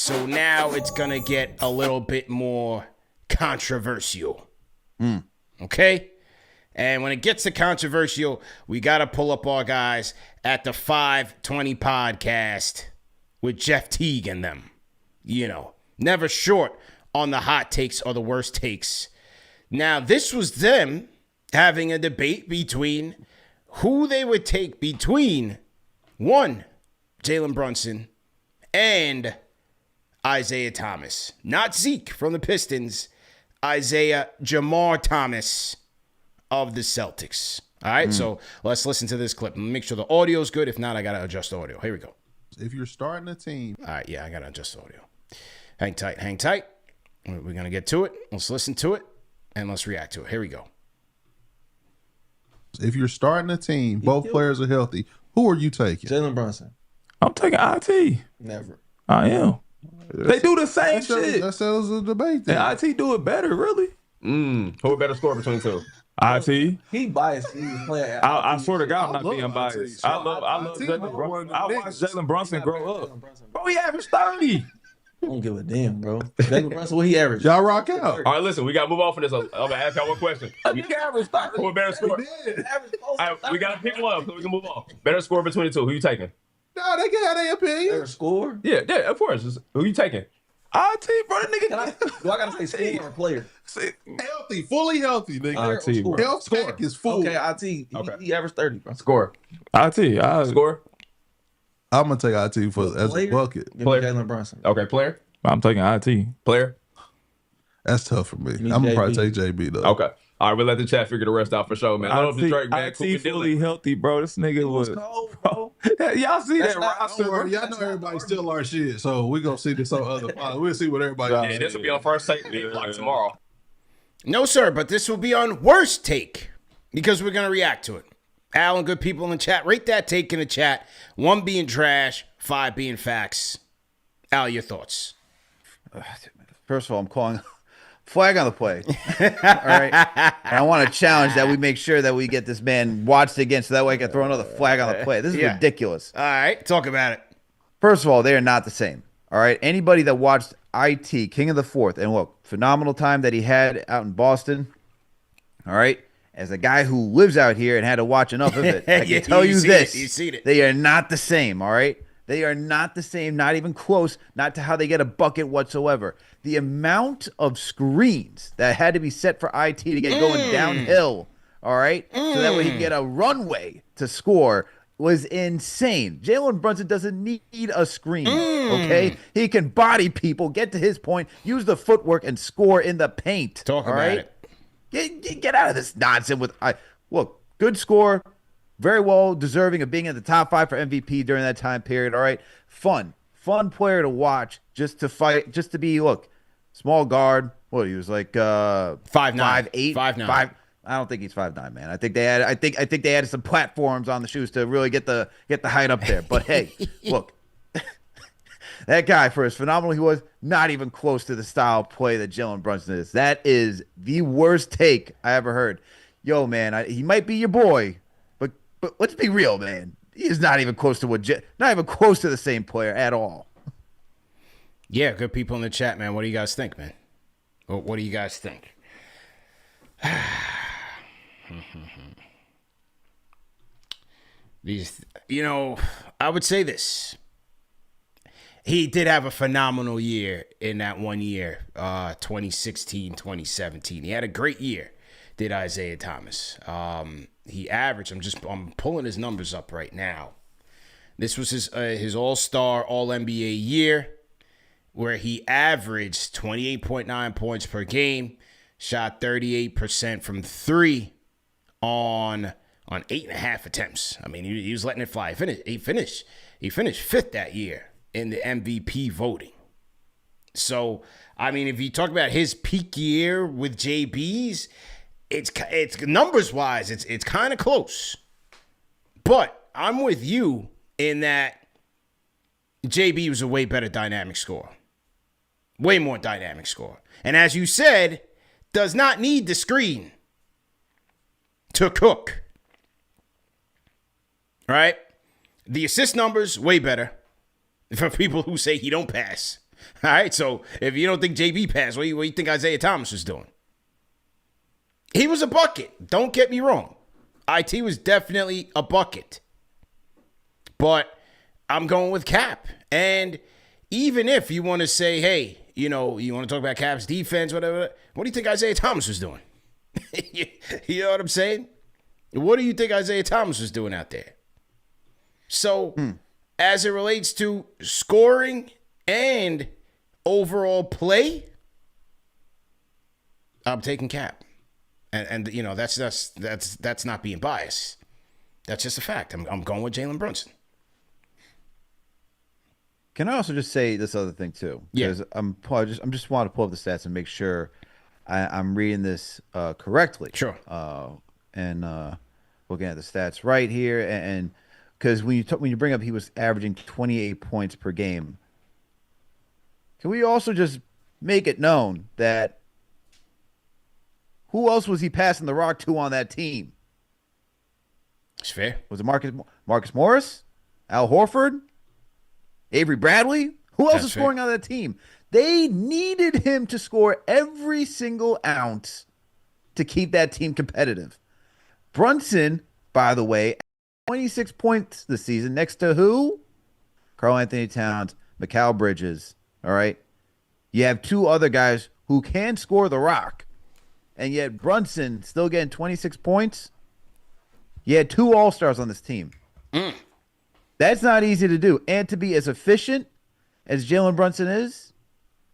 So now it's going to get a little bit more controversial. Okay? And when it gets to controversial, we got to pull up our guys at the 520 podcast with Jeff Teague and them. You know, never short on the hot takes or the worst takes. Now, this was them having a debate between who they would take between one, Jaylen Brunson, and Isaiah Thomas. Not Zeke from the Pistons, Isaiah Jamar Thomas of the Celtics. All right, so let's listen to this clip. Make sure the audio's good. If not, I got to adjust the audio. Here we go. If you're starting a team. All right, yeah, I got to adjust the audio. Hang tight, hang tight. We're going to get to it. Let's listen to it, and let's react to it. Here we go. If you're starting a team, both players are healthy, who are you taking? Jaylen Brunson. I'm taking IT. Never. I am. They do the same shit. That settles the debate then. And IT do it better, really. Who would better score between two? IT. He biased. He was playing. I swear to God, I'm not being IT. biased. I love IT. Jaylen Brunson. I watched Jaylen Brunson grow up. Jaylen Brunson, Bro, he averaged 30. I don't give a damn, bro. Jaylen Brunson, what he averaged? Y'all rock out. All right, listen, we got to move on from this. I'm going to ask y'all one question. He averaged 30. Who would better score? All right, we got to pick one so we can move on. Better score between the two. Who you taking? No, they can have their opinion. Better score? Yeah, of course. Who you taking? IT, bro, that nigga. Do I gotta say score or player? Healthy, fully healthy, nigga. IT, bro. Health stack is full. Okay, IT. Okay. He averaged 30, bro. Score. IT. Score. I'm gonna take IT as a Player? bucket. Give me Player. Jaylen Brunson. Okay, player. I'm taking IT. Player. That's tough for me. Me, I'm gonna JB. probably take JB though. Okay. All right, we'll let the chat figure the rest out for sure, man. I love the Drake, man. IT fully healthy, bro. This nigga was cold, bro. Y'all see That's that not- roster? Don't worry, y'all know everybody still our shit, so we're gonna see this on other pod. We'll see what everybody Yeah, this will be on first take like tomorrow. No, sir, but this will be on worst take because we're going to react to it. Al and good people in the chat, rate that take in the chat. 1 being trash, 5 being facts. Al, your thoughts? First of all, I'm calling flag on the play. All right. And I want to challenge that we make sure that we get this man watched again so that way I can throw another flag on the play. This is Yeah. ridiculous. All right, talk about it. First of all, they are not the same. All right. Anybody that watched IT, King of the Fourth, and look, phenomenal time that he had out in Boston. All right. As a guy who lives out here and had to watch enough of it, I can Yeah, tell you you seen this. it, you seen it. They are not the same. All right. They are not the same, not even close, not to how they get a bucket whatsoever. The amount of screens that had to be set for IT to get going downhill, all right, so that way he can get a runway to score was insane. Jaylen Brunson doesn't need a screen, okay? He can body people, get to his point, use the footwork, and score in the paint. Talk all about right? it. Get out of this nonsense with look, good score. Very well deserving of being in the top 5 for MVP during that time period. All right. Fun player to watch just to fight, just to be, look, small guard. What, he was like 5'9". 5'8". 5'9". I don't think he's 5'9", man. I think they added some platforms on the shoes to really get the height up there. But hey, look, that guy, for as phenomenal he was, not even close to the style of play that Jaylen Brunson is. That is the worst take I ever heard. Yo, man, he might be your boy, but let's be real, man. He is not even close to not even close to the same player at all. Yeah, good people in the chat, man. What do you guys think, man? What do you guys think? I would say this. He did have a phenomenal year in that 1 year, 2016, 2017. He had a great year, did Isaiah Thomas. He averaged, I'm pulling his numbers up right now. This was his all-star, all-NBA year, where he averaged 28.9 points per game, shot 38% from 3 on 8.5 attempts. I mean, he was letting it fly. He finished 5th that year in the MVP voting. So, I mean, if you talk about his peak year with JB's, it's numbers wise, it's kind of close. But I'm with you in that JB was a way better dynamic scorer. Way more dynamic scorer. And as you said, does not need the screen to cook. Right? The assist numbers, way better. For people who say he don't pass. All right, so if you don't think JB passed, what do you think Isaiah Thomas was doing? He was a bucket. Don't get me wrong. IT was definitely a bucket. But I'm going with Cap. And even if you want to say, hey, you want to talk about Cap's defense, whatever, what do you think Isaiah Thomas was doing? You know what I'm saying? What do you think Isaiah Thomas was doing out there? So, as it relates to scoring and overall play, I'm taking Cap. And that's not being biased. That's just a fact. I'm going with Jaylen Brunson. Can I also just say this other thing too? Yeah. Because I'm just want to pull up the stats and make sure I'm reading this correctly. Sure. And looking at the stats right here, and because when you bring up he was averaging 28 points per game, can we also just make it known that who else was he passing the rock to on that team? It's fair. Was it Marcus Morris, Al Horford, Avery Bradley? Who else That's is scoring on that team? They needed him to score every single ounce to keep that team competitive. Brunson, by the way, 26 points this season next to who? Karl Anthony Towns, Mikal Bridges. All right. You have two other guys who can score the rock, and yet Brunson still getting 26 points. You had two All-Stars on this team. That's not easy to do. And to be as efficient as Jaylen Brunson is,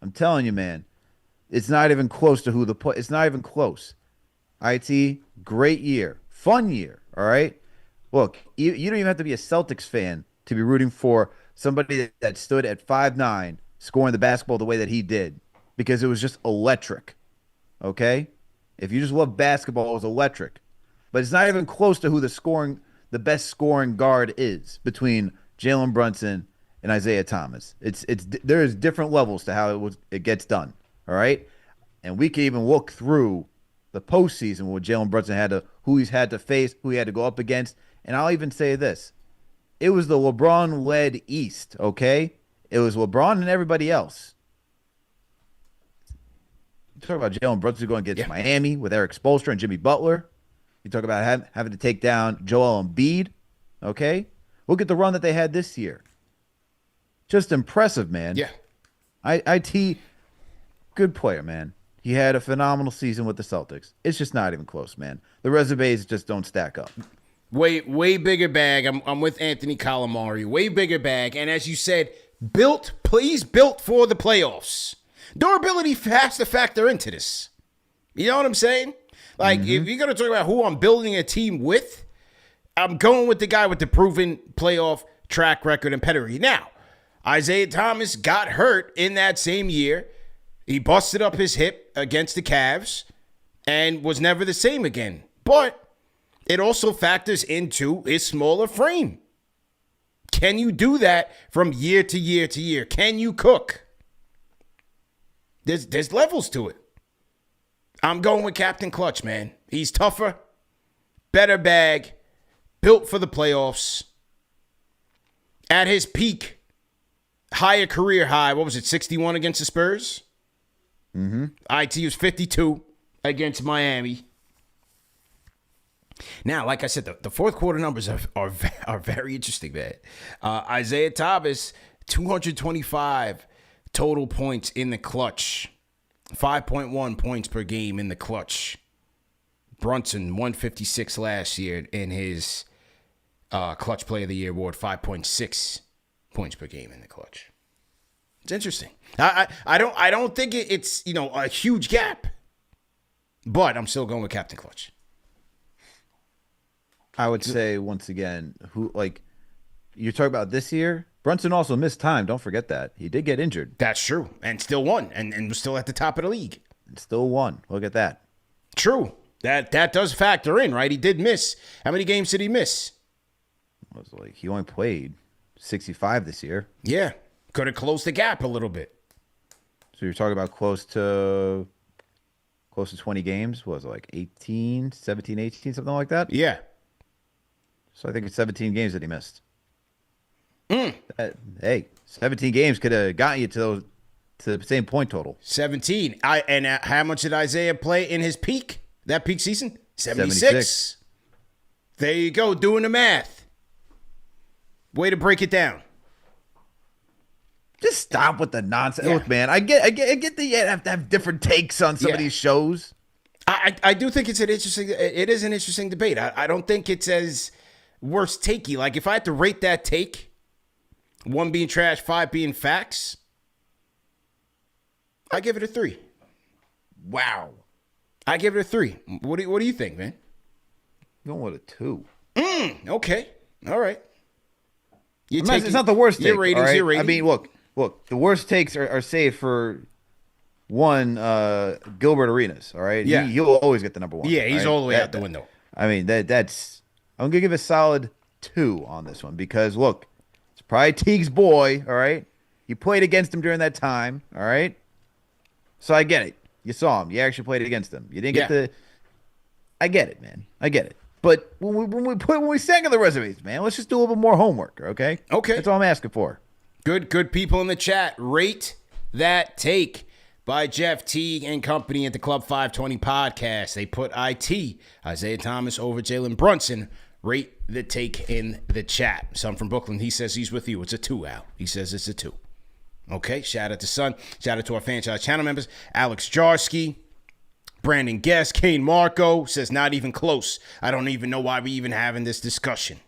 I'm telling you, man, it's not even close to it's not even close. IT, great year. Fun year, all right? Look, you don't even have to be a Celtics fan to be rooting for somebody that stood at 5'9", scoring the basketball the way that he did, because it was just electric, okay? If you just love basketball, it was electric. But it's not even close to who the best scoring guard is between Jaylen Brunson and Isaiah Thomas. There's different levels to how it gets done, all right? And we can even look through the postseason where Jaylen Brunson who he's had to face, who he had to go up against. And I'll even say this. It was the LeBron-led East, okay? It was LeBron and everybody else. You talk about Jaylen Brunson going against Miami with Eric Spoelstra and Jimmy Butler. You talk about having to take down Joel Embiid, okay? Look at the run that they had this year. Just impressive, man. Yeah. IT, good player, man. He had a phenomenal season with the Celtics. It's just not even close, man. The resumes just don't stack up. Way bigger bag. I'm with Anthony Calamari. Way bigger bag. And as you said, built for the playoffs. Durability has to factor into this. You know what I'm saying? Like, if you're going to talk about who I'm building a team with, I'm going with the guy with the proven playoff track record and pedigree. Now, Isaiah Thomas got hurt in that same year. He busted up his hip against the Cavs and was never the same again. But it also factors into his smaller frame. Can you do that from year to year to year? Can you cook? There's levels to it. I'm going with Captain Clutch, man. He's tougher, better bag, built for the playoffs. At his peak, higher career high, what was it, 61 against the Spurs? IT was 52 against Miami. Now, like I said, the fourth quarter numbers are very interesting, man. Isaiah Thomas, 225 total points in the clutch. 5.1 points per game in the clutch. Brunson, 156 last year in his Clutch Player of the Year award, 5.6 points per game in the clutch. It's interesting. I don't think it's a huge gap, but I'm still going with Captain Clutch. I would say once again, you're talking about this year. Brunson also missed time. Don't forget that. He did get injured. That's true. And still won. And was still at the top of the league. And still won. Look at that. True. That does factor in, right? He did miss. How many games did he miss? He only played 65 this year. Yeah. Could have closed the gap a little bit. So you're talking about close to 20 games. What was it, like 18, 17, 18, something like that? Yeah. So I think it's 17 games that he missed. Hey, 17 games could have gotten you to to the same point total. 17. How much did Isaiah play in his peak? That peak season? 76. 76. There you go, doing the math. Way to break it down. Just stop with the nonsense. Yeah. Look, man, I get that you have to have different takes on some of these shows. I do think it is an interesting debate. I don't think it's as worst takey. Like, if I had to rate that take, 1 being trash, 5 being facts, I give it a 3. Wow. I give it a 3. What do you think, man? Going with a 2. Okay. All right. It's not the worst take. Your ratings, all right? your rating. I mean, look, the worst takes are saved for one, Gilbert Arenas, all right? Yeah. He'll always get the number 1. Yeah, he's right? all the way out the window. I mean, that's I'm going to give a solid 2 on this one because, look, it's probably Teague's boy, all right? You played against him during that time, all right? So I get it. You saw him. You actually played against him. You didn't get I get it, man. I get it. But when we second the resumes, man, let's just do a little bit more homework, okay? Okay. That's all I'm asking for. Good people in the chat. Rate that take by Jeff Teague and company at the Club 520 podcast. They put Isaiah Thomas over Jaylen Brunson. Rate the take in the chat. Son from Brooklyn, he says he's with you. It's a 2, Al. He says it's a 2. Okay, shout out to Son. Shout out to our Fanchise channel members. Alex Jarsky, Brandon Guest, Kane Marco says not even close. I don't even know why we even having this discussion.